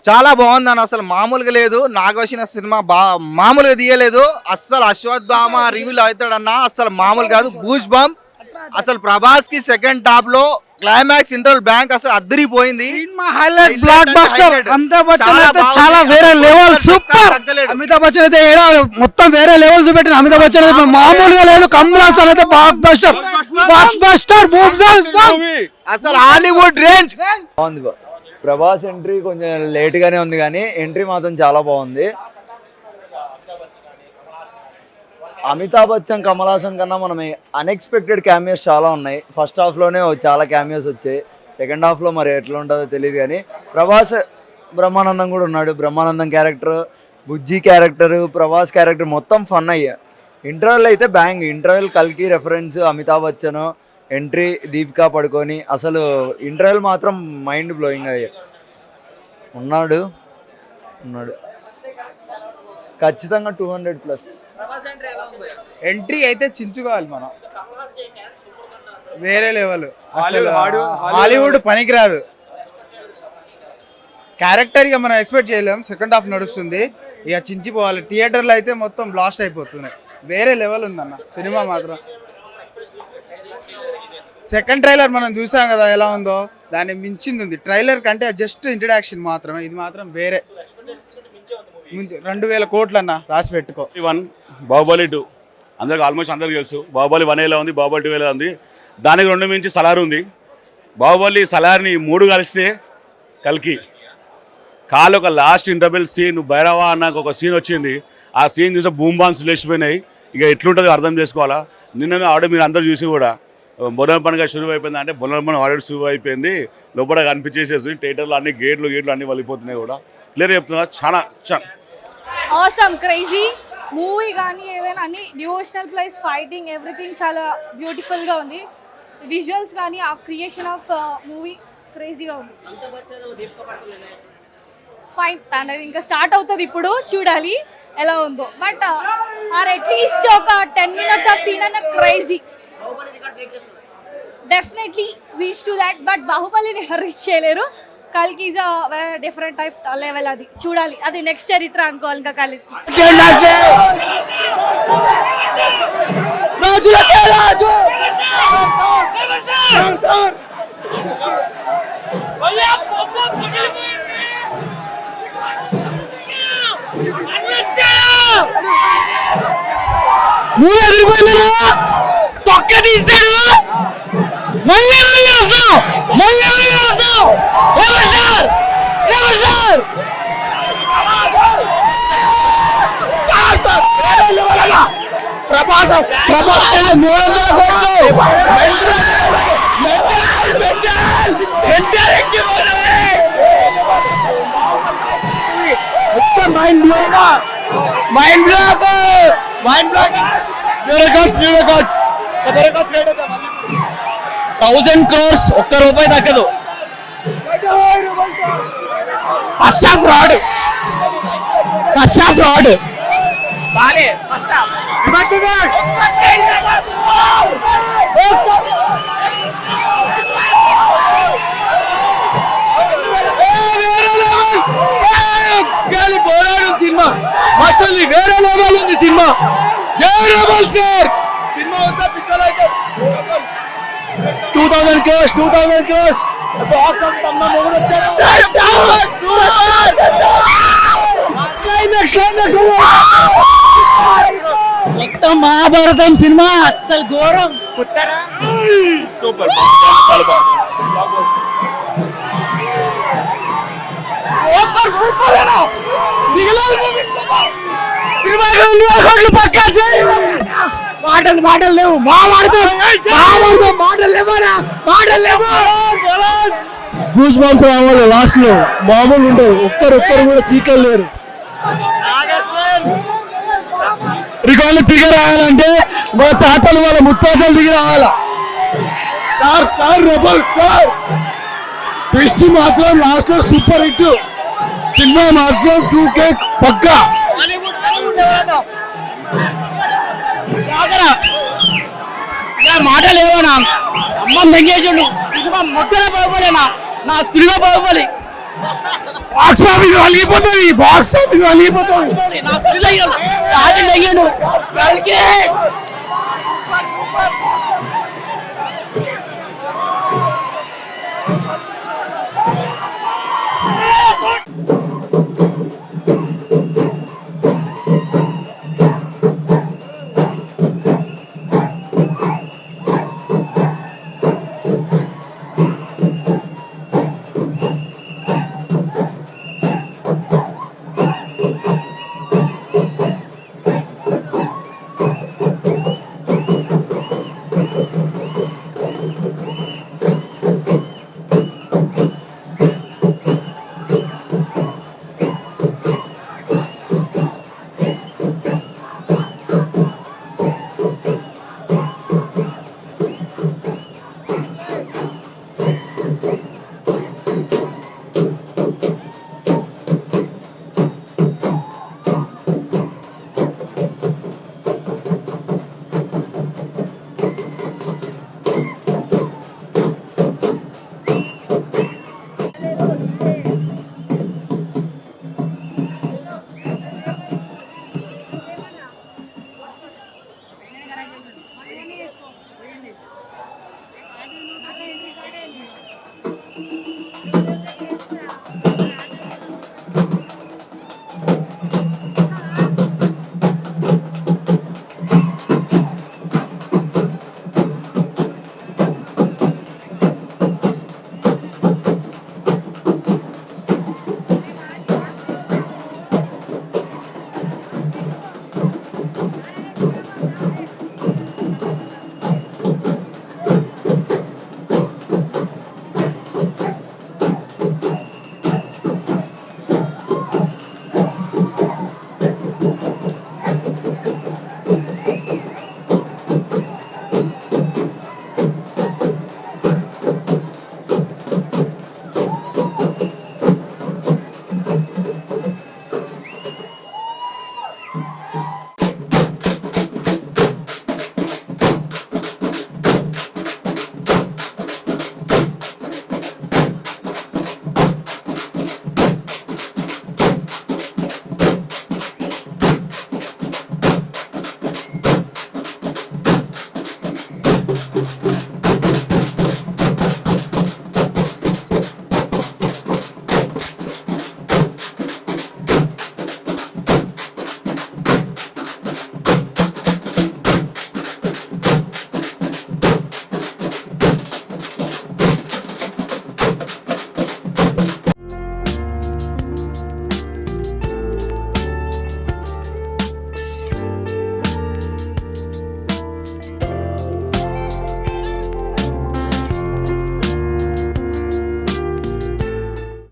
చాలా బాగుందని అసలు మామూలుగా లేదు. నాకు వచ్చిన సినిమా మామూలుగా తీయలేదు అస్సలు. అశ్వత్థామ రివ్యూలు అవుతాడన్నా అసలు మామూలు కాదు. గూస్ బంప్ అసలు. ప్రభాస్ కి సెకండ్ టాప్ లో క్లైమాక్స్ ఇంటర్వల్ బ్యాంక్ అసలు అద్దరిపోయింది. Highlight blockbuster. Amitabh Bachchan అయితే చాలా వేరే లెవెల్, సూపర్. అమితాబ్ బచ్చన్ అయితే మొత్తం వేరే లెవెల్ చూపెట్టిన. అమితాబ్ బచ్చన్ అయితే మామూలుగా లేదు. కమల్ హాసన్ అయితే బ్లాక్ బస్టర్, బ్లాక్ బస్టర్. అసలు హాలీవుడ్ రేంజ్ బాగుంది. ప్రభాస్ ఎంట్రీ కొంచెం లేట్ గానే ఉంది కానీ ఎంట్రీ మాత్రం చాలా బాగుంది. అమితాబ్ బచ్చన్ కమల్ హాసన్ కన్నా మనం అన్ఎక్స్పెక్టెడ్ క్యామియోస్ చాలా ఉన్నాయి. ఫస్ట్ హాఫ్లోనే చాలా క్యామియోస్ వచ్చాయి. సెకండ్ హాఫ్లో మరి ఎట్లా ఉంటుందో తెలియదు కానీ ప్రభాస్ బ్రహ్మానందం కూడా ఉన్నాడు. బ్రహ్మానందం క్యారెక్టర్, బుజ్జి క్యారెక్టర్, ప్రభాస్ క్యారెక్టర్ మొత్తం ఫన్ అయ్యా. ఇంటర్వెల్ అయితే బ్యాంగ్. ఇంటర్వెల్ కల్కి రెఫరెన్స్, అమితాబ్ బచ్చన్ ఎంట్రీ, దీపికా పడుకొని అసలు ఇంటర్వెల్ మాత్రం మైండ్ బ్లోయింగ్ అయ్యా. ఉన్నాడు ఖచ్చితంగా 200+. ఎంట్రీ అయితే చించుకోవాలి మనం. వేరే లెవెల్. అసలు హాలీవుడ్ పనికిరాదు. క్యారెక్టర్ ఇక మనం ఎక్స్పెక్ట్ చేయలేం. సెకండ్ హాఫ్ నడుస్తుంది, ఇక చించిపోవాలి. థియేటర్లో అయితే మొత్తం బ్లాస్ట్ అయిపోతున్నాయి. వేరే లెవెల్ ఉందన్న సినిమా మాత్రం. సెకండ్ ట్రైలర్ మనం చూసాం కదా ఎలా ఉందో, దాన్ని మించింది ఉంది. ట్రైలర్ కంటే జస్ట్ ఇంట్రడక్షన్ మాత్రమే. ఇది మాత్రం వేరే 2000 కోట్లు అన్న రాసి పెట్టుకో. 1 బాహుబలి 2 అందరికి ఆల్మోస్ట్ అందరికి తెలుసు. బాహుబలి 1 ఎలా ఉంది, బాహుబలి 2 ఎలా ఉంది. దానికి 2 మించి సలార్ ఉంది. బాహుబలి సలార్ని 3 కలిస్తే కల్కి. కాలు ఒక లాస్ట్ ఇంటర్వెల్ సీన్ భైరవా అన్నాక ఒక సీన్ వచ్చింది. ఆ సీన్ చూస్తే బూమ్ బాన్స్ లేచిపోయినాయి. ఇక ఎట్లుంటుందో అర్థం చేసుకోవాలా. నిన్న ఆడియో మీరు అందరు చూసి కూడా బొనల పండుగ షురువు అయిపోయింది అంటే బొనల పండుగ ఆల్రెడీ షురువు అయిపోయింది. లోపల కనిపించేసేసి థియేటర్లో అన్ని గేట్లు అన్నీ వలిపోతున్నాయి కూడా. క్లియర్ చెప్తున్నా. చాలా ఆసమ్ క్రేజీ మూవీ కానీ ఏదైనా అన్ని డివోషనల్ ప్లస్ ఫైటింగ్ ఎవ్రీథింగ్ చాలా బ్యూటిఫుల్గా ఉంది. విజువల్స్ కానీ ఆ క్రియేషన్ ఆఫ్ మూవీ క్రేజీగా ఉంది. ఫైన్ అనేది ఇంకా స్టార్ట్ అవుతుంది, ఇప్పుడు చూడాలి ఎలా ఉందో. బట్ ఆర్ అట్లీస్ట్ ఒక 10 minutes ఆఫ్ సీన్ అన్న crazy. Definitely reach to that. But బాహుబలిని రీచ్ చేయలేరు. కల్కి ఈజ్ డిఫరెంట్ టైప్ లెవెల్. అది చూడాలి. అది నెక్స్ట్ చరిత్ర అనుకోవాలి. ఇంకా కల్కి తొక్క తీశాడు. మళ్ళీ ప్రభాస్ 300 కోట్లు. మైండ్ బ్లాక్ 1000 crores ఒక్క రూపాయి తగ్గదు. ఫస్ట్ హాఫ్ రాడ్ బాలే. ఫస్ట్ హాఫ్ సినిమా మస్తు ఉంది. వేరే లెవెల్ ఉంది సినిమా. జై రెబల్ స్టార్ సినిమా వస్తే పిక్చర్ అయితే 2000 crores బాక్స్ ఆఫీస్ అమ్మ మొగుడు వచ్చాడు. మొత్తం మహాభారతం సినిమా అసలు ఘోరం. సూపర్ మాటలు లేవు. గూస్ బంప్స్ రావాలి లాస్ట్ లో. మామూలు ఉంటారు. ఒక్కరు కూడా సీకలు లేరు. రికార్డులు దిగి రావాలంటే మా తాతలు వాళ్ళ ముత్తాతలు దిగి రావాలా. స్టార్ రెబల్ స్టార్ ట్విస్ట్ మాత్రం లాస్ట్ లో సూపర్ హిట్. సినిమా మాత్రం 2K పక్కా. మాట లేవనా అమ్మ మెంగేజుడు సినిమా మొట్టనే బాగోలేనా. నా సినిమా బాగోలి. బాక్స్ ఆఫీస్ వలిగిపోతుంది, బాక్స్ ఆఫీస్ వలిగిపోతుంది. నాకు ఫీల్ అయ్యాను. రాజు అయ్యాను.